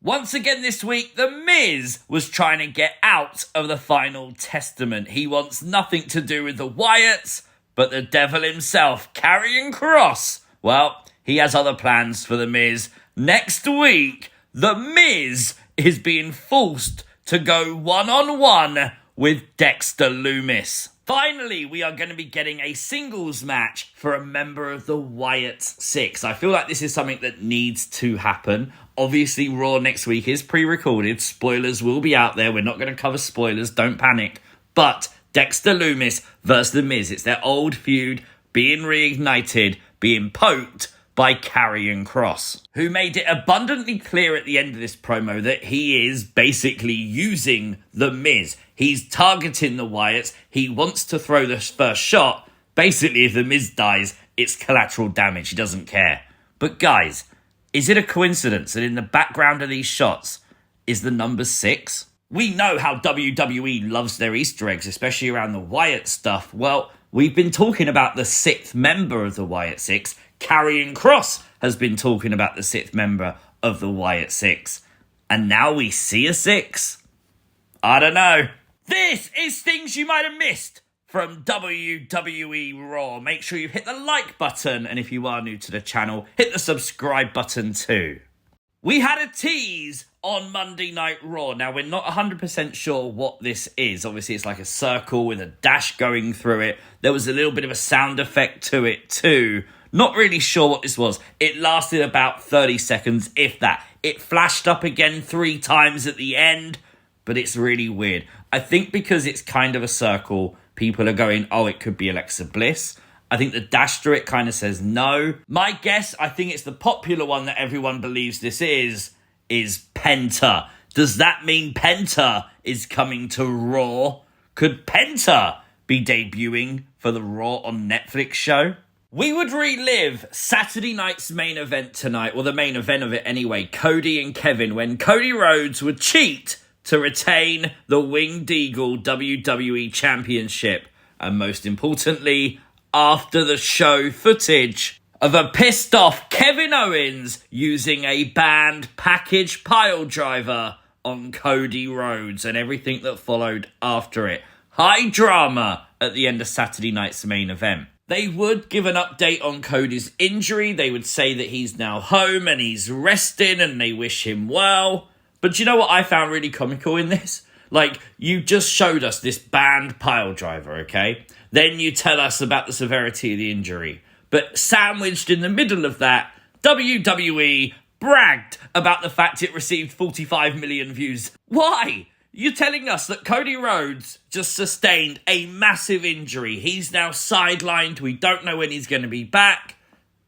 Once again this week, The Miz was trying to get out of the final testament. He wants nothing to do with the Wyatts, but the devil himself, Karrion Kross, well, he has other plans for The Miz. Next week, The Miz is being forced to go one-on-one with Dexter Lumis. Finally, we are going to be getting a singles match for a member of the Wyatt Sicks. I feel like this is something that needs to happen. Obviously, Raw next week is pre-recorded. Spoilers will be out there. We're not going to cover spoilers. Don't panic. But Dexter Lumis versus The Miz. It's their old feud being reignited, being poked by Karrion Kross, who made it abundantly clear at the end of this promo that he is basically using The Miz. He's targeting the Wyatts. He wants to throw the first shot. Basically, if The Miz dies, it's collateral damage. He doesn't care. But guys, is it a coincidence that in the background of these shots is the number 6? We know how WWE loves their Easter eggs, especially around the Wyatt stuff. Well, we've been talking about the 6th member of the Wyatt Sicks. Karrion Kross has been talking about the 6th member of the Wyatt Sicks. And now we see a 6? I don't know. This is things you might have missed from WWE Raw. Make sure you hit the like button. And if you are new to the channel, hit the subscribe button too. We had a tease on Monday Night Raw. Now, we're not 100% sure what this is. Obviously, it's like a circle with a dash going through it. There was a little bit of a sound effect to it too. Not really sure what this was. It lasted about 30 seconds, if that. It flashed up again 3 times at the end, but it's really weird. I think because it's kind of a circle, people are going, oh, it could be Alexa Bliss. I think the dash through it kind of says no. My guess, I think it's the popular one that everyone believes this is PENTA. Does that mean PENTA is coming to Raw? Could PENTA be debuting for the Raw on Netflix show? We would relive Saturday night's main event tonight, well, the main event of it anyway, Cody and Kevin, when Cody Rhodes would cheat to retain the Winged Eagle WWE Championship. And most importantly, after the show footage of a pissed off Kevin Owens using a banned package pile driver on Cody Rhodes and everything that followed after it. High drama at the end of Saturday night's main event. They would give an update on Cody's injury. They would say that he's now home and he's resting and they wish him well. But do you know what I found really comical in this? Like, you just showed us this banned pile driver, okay? Then you tell us about the severity of the injury. But sandwiched in the middle of that, WWE bragged about the fact it received 45 million views. Why? You're telling us that Cody Rhodes just sustained a massive injury. He's now sidelined. We don't know when he's going to be back.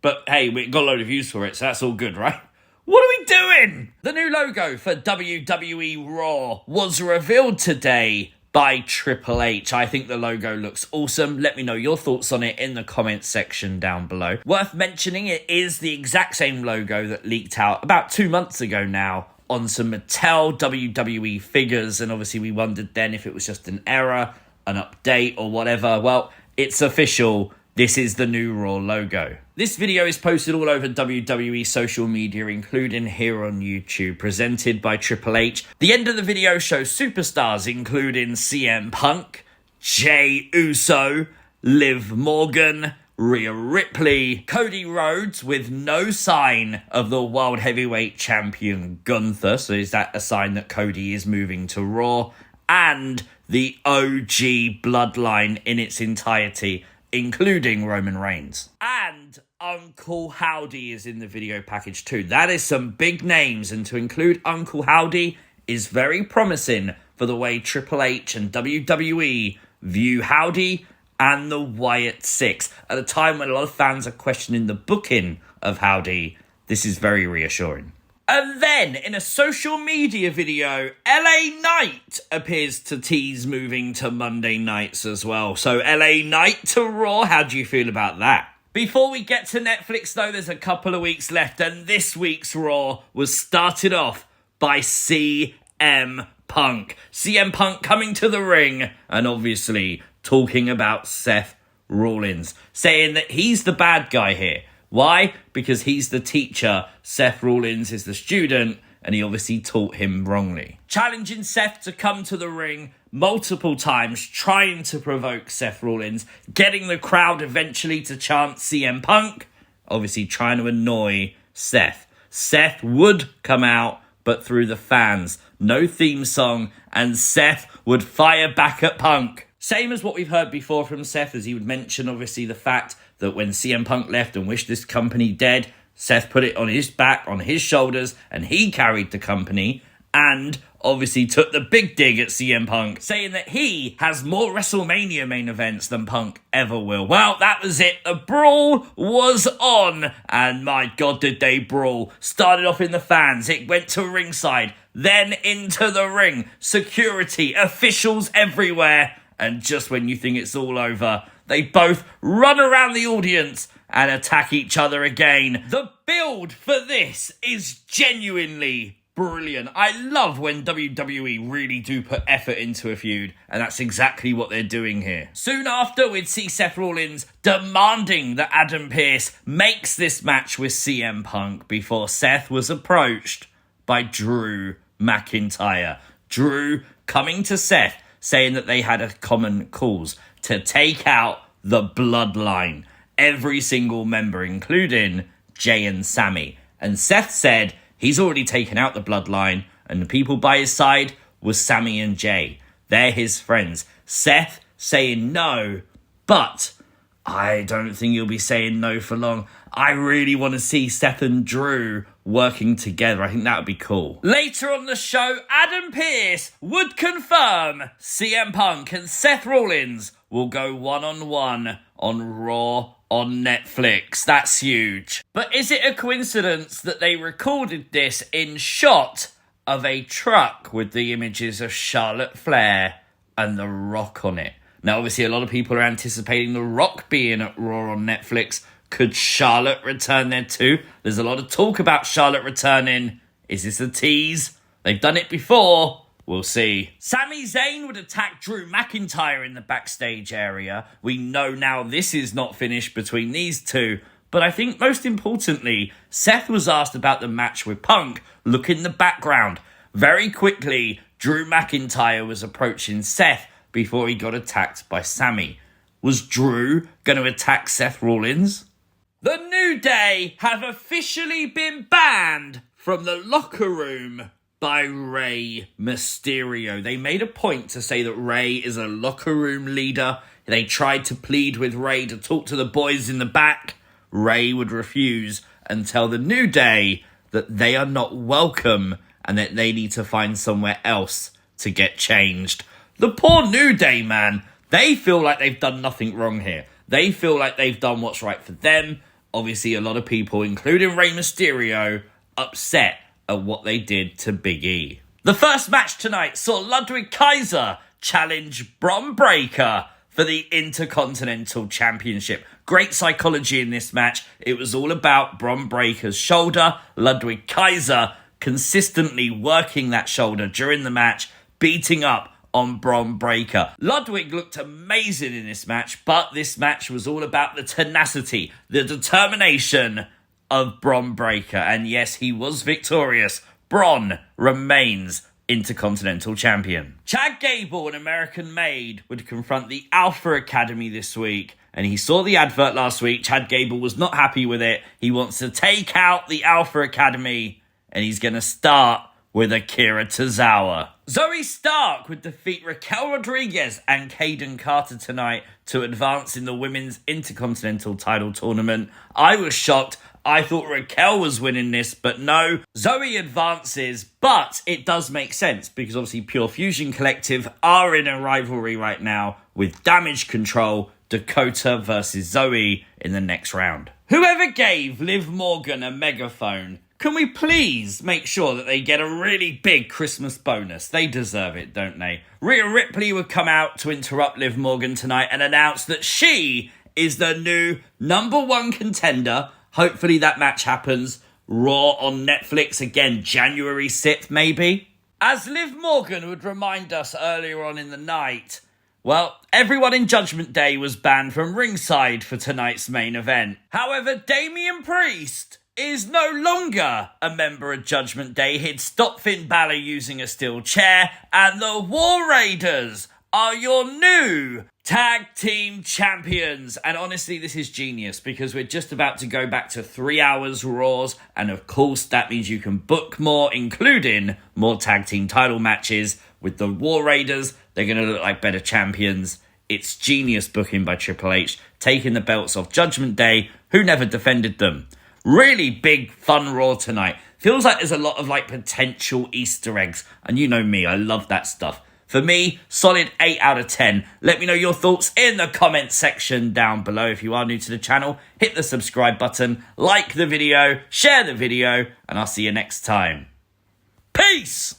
But hey, we got a load of views for it, so that's all good, right? What are we doing? The new logo for WWE Raw was revealed today by Triple H. I think the logo looks awesome. Let me know your thoughts on it in the comments section down below. Worth mentioning, it is the exact same logo that leaked out about 2 months ago now on some Mattel WWE figures, and obviously we wondered then if it was just an error, an update, or whatever. Well, it's official. This is the new Raw logo. This video is posted all over WWE social media, including here on YouTube, presented by Triple H. The end of the video shows superstars including CM Punk, Jey Uso, Liv Morgan, Rhea Ripley, Cody Rhodes with no sign of the World Heavyweight Champion Gunther, so is that a sign that Cody is moving to Raw, and the OG Bloodline in its entirety, including Roman Reigns. And Uncle Howdy is in the video package too. That is some big names, and to include Uncle Howdy is very promising for the way Triple H and WWE view Howdy and the Wyatt Sicks. At a time when a lot of fans are questioning the booking of Howdy, this is very reassuring. And then, in a social media video, LA Knight appears to tease moving to Monday nights as well. So LA Knight to Raw, how do you feel about that? Before we get to Netflix though, there's a couple of weeks left, and this week's Raw was started off by CM Punk. CM Punk coming to the ring and obviously talking about Seth Rollins, saying that he's the bad guy here. Why? Because he's the teacher, Seth Rollins is the student, and he obviously taught him wrongly. Challenging Seth to come to the ring multiple times, trying to provoke Seth Rollins, getting the crowd eventually to chant CM Punk, obviously trying to annoy Seth. Seth would come out, but through the fans. No theme song, and Seth would fire back at Punk. Same as what we've heard before from Seth, as he would mention, obviously, the fact that when CM Punk left and wished this company dead, Seth put it on his back, on his shoulders, and he carried the company, and obviously took the big dig at CM Punk, saying that he has more WrestleMania main events than Punk ever will. Well, that was it. The brawl was on, and my God, did they brawl. Started off in the fans, it went to ringside, then into the ring. Security, officials everywhere, and just when you think it's all over, they both run around the audience and attack each other again. The build for this is genuinely brilliant. I love when WWE really do put effort into a feud, and that's exactly what they're doing here. Soon after, we'd see Seth Rollins demanding that Adam Pearce makes this match with CM Punk before Seth was approached by Drew McIntyre. Drew coming to Seth, saying that they had a common cause to take out the Bloodline. Every single member, including Jay and Sammy. And Seth said he's already taken out the Bloodline, and the people by his side was Sammy and Jay. They're his friends. Seth saying no, but I don't think he'll be saying no for long. I really want to see Seth and Drew working together. I think that would be cool. Later on the show, Adam Pearce would confirm CM Punk and Seth Rollins will go one-on-one on Raw on Netflix. That's huge. But is it a coincidence that they recorded this in shot of a truck with the images of Charlotte Flair and The Rock on it? Now, obviously, a lot of people are anticipating The Rock being at Raw on Netflix. Could Charlotte return there too? There's a lot of talk about Charlotte returning. Is this a tease? They've done it before. We'll see. Sami Zayn would attack Drew McIntyre in the backstage area. We know now this is not finished between these two. But I think most importantly, Seth was asked about the match with Punk. Look in the background. Very quickly, Drew McIntyre was approaching Seth before he got attacked by Sami. Was Drew going to attack Seth Rollins? The New Day have officially been banned from the locker room by Rey Mysterio. They made a point to say that Rey is a locker room leader. They tried to plead with Rey to talk to the boys in the back. Rey would refuse and tell the New Day that they are not welcome and that they need to find somewhere else to get changed. The poor New Day, man, they feel like they've done nothing wrong here. They feel like they've done what's right for them. Obviously, a lot of people, including Rey Mysterio, upset at what they did to Big E. The first match tonight saw Ludwig Kaiser challenge Bron Breakker for the Intercontinental Championship. Great psychology in this match. It was all about Bron Breakker's shoulder. Ludwig Kaiser consistently working that shoulder during the match, beating up on Bron Breakker. Ludwig looked amazing in this match, but this match was all about the tenacity, the determination of Bron Breakker. And yes, he was victorious. Bron remains Intercontinental Champion. Chad Gable, an American Made, would confront the Alpha Academy this week. And he saw the advert last week. Chad Gable was not happy with it. He wants to take out the Alpha Academy. And he's going to start with Akira Tozawa. Zoe Stark would defeat Raquel Rodriguez and Kaden Carter tonight to advance in the Women's Intercontinental title tournament. I was shocked. I thought Raquel was winning this, but no. Zoe advances, but it does make sense because obviously Pure Fusion Collective are in a rivalry right now with Damage Control, Dakota versus Zoe in the next round. Whoever gave Liv Morgan a megaphone, can we please make sure that they get a really big Christmas bonus? They deserve it, don't they? Rhea Ripley would come out to interrupt Liv Morgan tonight and announce that she is the new #1 contender. Hopefully that match happens. Raw on Netflix again, January 6th, maybe. As Liv Morgan would remind us earlier on in the night, well, everyone in Judgment Day was banned from ringside for tonight's main event. However, Damian Priest is no longer a member of Judgment Day. He'd stopped Finn Balor using a steel chair, and the War Raiders are your new tag team champions. And honestly, this is genius because we're just about to go back to 3 hours Raws, and of course that means you can book more, including more tag team title matches with the War Raiders. They're going to look like better champions. It's genius booking by Triple H, taking the belts off Judgment Day, who never defended them. Really big, fun Raw tonight. Feels like there's a lot of potential Easter eggs. And you know me, I love that stuff. For me, solid 8 out of 10. Let me know your thoughts in the comment section down below. If you are new to the channel, hit the subscribe button, like the video, share the video, and I'll see you next time. Peace!